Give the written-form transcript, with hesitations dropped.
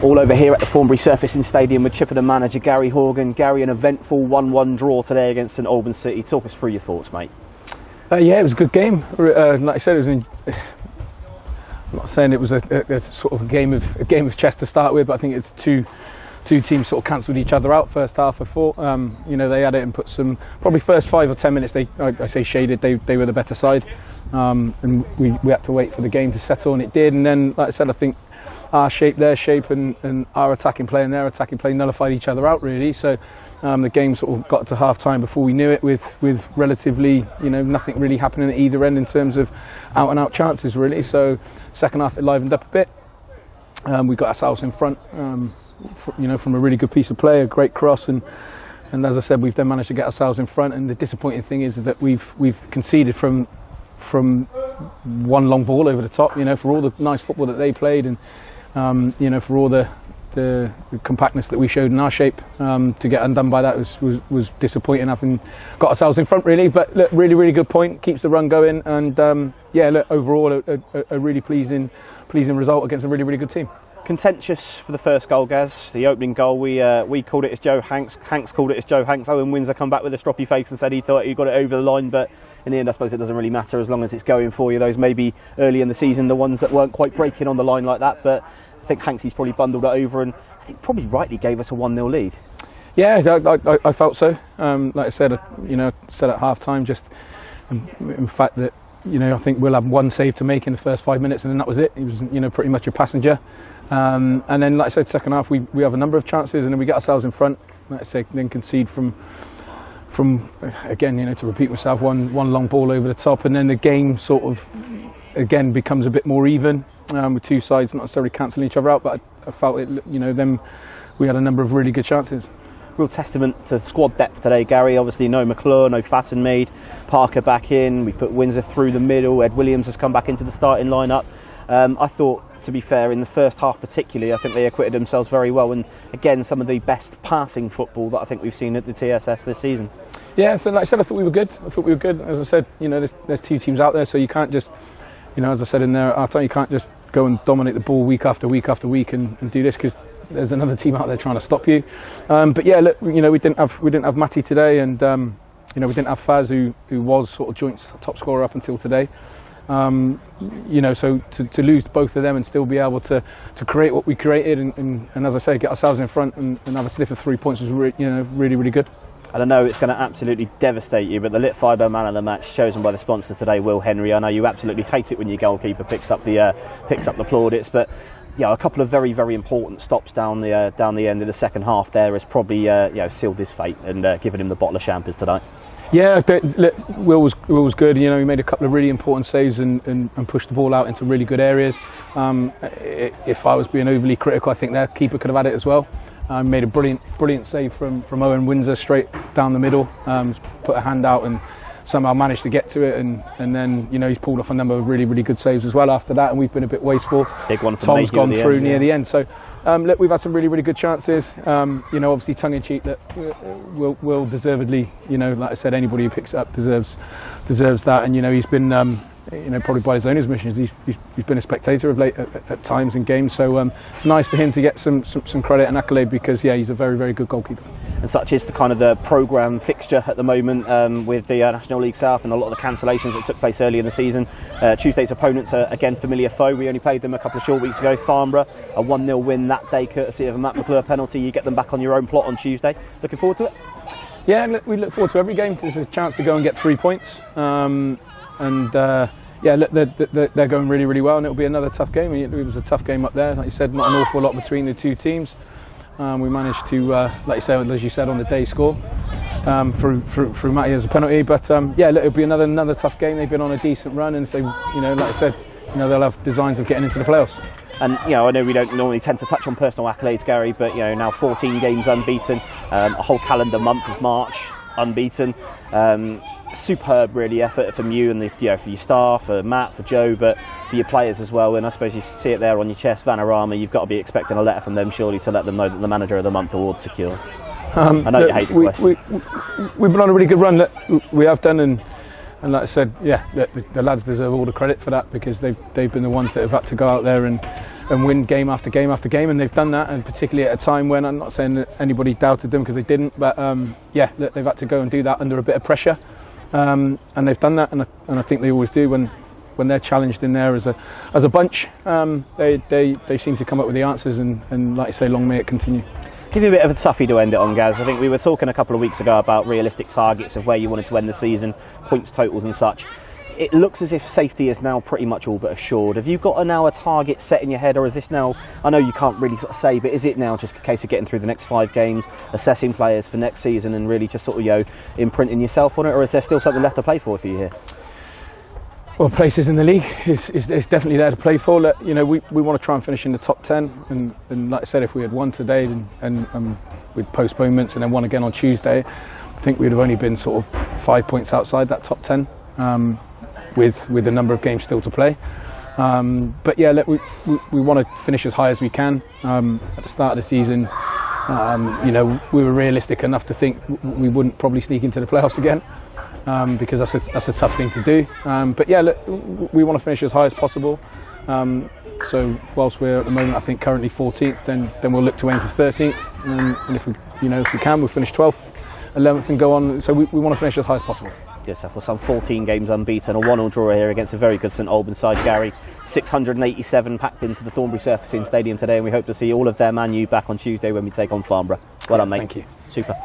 All over here at the Thornbury Surfacing Stadium with Chippenham manager Gary Horgan. Gary, an eventful 1-1 draw today against St Albans City. Talk us through your thoughts, mate. Yeah, it was a good game. Like I said, I'm not saying it was a sort of a game of chess to start with, but I think it's two teams sort of cancelled each other out first half. I thought, they had it and put some, probably first 5 or 10 minutes. I say shaded. They were the better side, and we had to wait for the game to settle, and it did. And then, like I said, I think our shape, their shape, and our attacking play and their attacking play nullified each other out really. So the game sort of got to half time before we knew it, with relatively nothing really happening at either end in terms of out and out chances really. So second half it livened up a bit. We got ourselves in front, from a really good piece of play, a great cross, and as I said, we've then managed to get ourselves in front. And the disappointing thing is that we've conceded from one long ball over the top. For all the nice football that they played, and for all the compactness that we showed in our shape, to get undone by that was disappointing, having got ourselves in front really. But look, really good point, keeps the run going, and look, overall a really pleasing result against a really good team. Contentious for the first goal, Gaz. The opening goal, we called it as Joe Hanks. Hanks called it as Joe Hanks. Owen Windsor come back with a stroppy face and said he thought he got it over the line, but in the end I suppose it doesn't really matter as long as it's going for you. Those maybe early in the season, the ones that weren't quite breaking on the line like that, but I think Hanksy's probably bundled it over, and I think probably rightly gave us a 1-0 lead. Yeah, I felt so. Like I said, said at half time, just in fact that I think we'll have one save to make in the first 5 minutes, and then that was it. He was pretty much a passenger. And then, like I said, second half we have a number of chances, and then we get ourselves in front. Like I say, then concede from again, to repeat myself, one long ball over the top, and then the game sort of again becomes a bit more even, with two sides not necessarily cancelling each other out. But I felt it, then we had a number of really good chances. Real testament to squad depth today, Gary. Obviously no McClure, no Fasson-Mead, Parker back in. We put Windsor through the middle. Ed Williams has come back into the starting lineup. I thought, to be fair, in the first half particularly, I think they acquitted themselves very well, and again some of the best passing football that I think we've seen at the TSS this season. Yeah, so like I said, I thought we were good. As I said, there's two teams out there, so you can't just, as I said in there after, you can't just go and dominate the ball week after week after week and do this, because there's another team out there trying to stop you. But yeah, look, we didn't have Matty today, and we didn't have Faz, who was sort of joint top scorer up until today. So to lose both of them and still be able to create what we created, and as I say, get ourselves in front and have a sniff of 3 points was really good. And I know it's going to absolutely devastate you, but the LIT Fibre man of the match, chosen by the sponsor today, Will Henry. I know you absolutely hate it when your goalkeeper picks up the plaudits, but yeah, a couple of very important stops down the end of the second half there has probably sealed his fate and given him the bottle of champers tonight. Yeah, Will was good. He made a couple of really important saves and pushed the ball out into really good areas. If I was being overly critical, I think their keeper could have had it as well. Made a brilliant save from Owen Windsor straight down the middle. Put a hand out and somehow managed to get to it, and then he's pulled off a number of really good saves as well after that. And we've been a bit wasteful. Big one from Tom's gone through near the end. So look, we've had some really good chances. Obviously tongue in cheek that will deservedly, like I said, anybody who picks it up deserves that. And he's been probably by his own admissions, he's been a spectator of late at times in games. So it's nice for him to get some credit and accolade, because he's a very good goalkeeper. And such is the kind of the programme fixture at the moment, with the National League South and a lot of the cancellations that took place early in the season. Tuesday's opponents are again familiar foe. We only played them a couple of short weeks ago. Farnborough, a 1-0 win that day courtesy of a Matt McClure penalty. You get them back on your own plot on Tuesday. Looking forward to it? Yeah, we look forward to every game. There's a chance to go and get 3 points. They're going really well, and it'll be another tough game. It was a tough game up there, like you said, not an awful lot between the two teams. We managed to, as you said, on the day score through Matty as a penalty. But it'll be another tough game. They've been on a decent run, and if they, like I said, they'll have designs of getting into the playoffs. And I know we don't normally tend to touch on personal accolades, Gary, but now 14 games unbeaten, a whole calendar month of March unbeaten. Superb really effort from you and for your staff, for Matt, for Joe, but for your players as well. And I suppose you see it there on your chest, Vanarama. You've got to be expecting a letter from them surely to let them know that the Manager of the Month award's secure. I know you hate the question. We've been on a really good run. We have done, and And like I said, yeah, the lads deserve all the credit for that, because they've been the ones that have had to go out there and win game after game after game, and they've done that, and particularly at a time when, I'm not saying that anybody doubted them, because they didn't, but yeah, they've had to go and do that under a bit of pressure, and they've done that, and I think they always do when they're challenged in there as a bunch. They seem to come up with the answers, and like I say, long may it continue. Give you a bit of a toughie to end it on, Gaz. I think we were talking a couple of weeks ago about realistic targets of where you wanted to end the season, points totals and such. It looks as if safety is now pretty much all but assured. Have you got now a target set in your head, or is this now, I know you can't really sort of say, but is it now just a case of getting through the next 5 games, assessing players for next season, and really just sort of, imprinting yourself on it, or is there still something left to play for you here? Well, places in the league is definitely there to play for. We want to try and finish in the top 10, and like I said, if we had won today and with postponements and then won again on Tuesday, I think we'd have only been sort of 5 points outside that top 10, with a number of games still to play. But yeah, we want to finish as high as we can. At the start of the season, we were realistic enough to think we wouldn't probably sneak into the playoffs again. Because that's a tough thing to do. But yeah, we want to finish as high as possible. So whilst we're at the moment, I think currently 14th, then we'll look to aim for 13th. And if we can, we'll finish 12th, 11th, and go on. So we want to finish as high as possible. Yes, well, some 14 games unbeaten, a 1-1 draw here against a very good St Albans side, Gary. 687 packed into the Thornbury Surfacing Stadium today, and we hope to see all of their Man U back on Tuesday when we take on Farnborough. Well done, mate. Thank you. Super.